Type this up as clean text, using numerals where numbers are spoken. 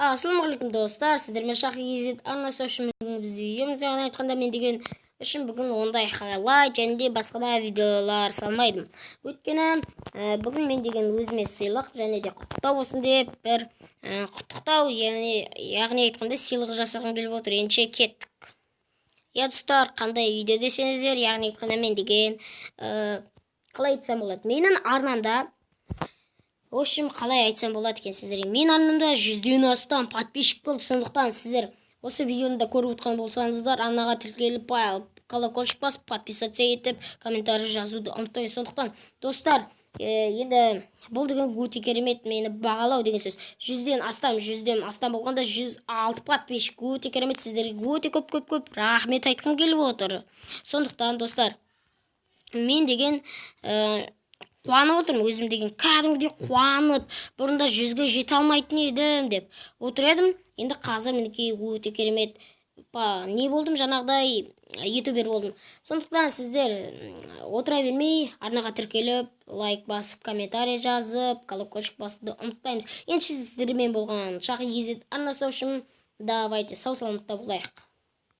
Ассалаумағалейкум достар, сіздермен Шахи Кезет арнасы үшін бізді видеомызда айтқанда мен деген үшін бүгін ондай хайлайт және де басқа да видеолар салмайдым. Өйткені бүгін мен деген өзіме сыйлық және де құттықтау болсын деп бір құттықтау, яғни айтқанда сыйлық жасағым келіп отыр. Ендеше кеттік. Достар, қандай видео десеңіздер, яғни айтқанда мен деген қалай айтсам болады, менің арнамда қалай айтсам болады екен сіздерге. Мен арнамда 100-ден астам подписчик болды. Сондықтан сіздер осы видеоны да көріп отқан болсаңыздар, арнаға тіркеліп, колокольчик басып, подписаться етіп, комментарий жазуды ұмытпаңыз. Сондықтан достар, енді бұл деген өте керемет, мені бағалау деген сөз. 100-ден астам болғанда 106 подписчик, өте керемет, сіздерге өте көп рахмет айтқым келіп отыр. Сондықтан достар, мен деген қуанып отырмын, өзім деген кәдімгідей қуанып, бұрында 100-ге жете алмайтын едім деп отыр едім. Енді қазір мінекей өте керемет не болдым, жаңағыдай ютубер болдым. Сондықтан сіздер отыра бермей, арнаға тіркеліп, лайк басып, комментарий жазып, колокольчик басуды ұмытпаймыз. Енді сіздермен болған Шахи Кезет арнасы үшін давайте сау саламатта болайық.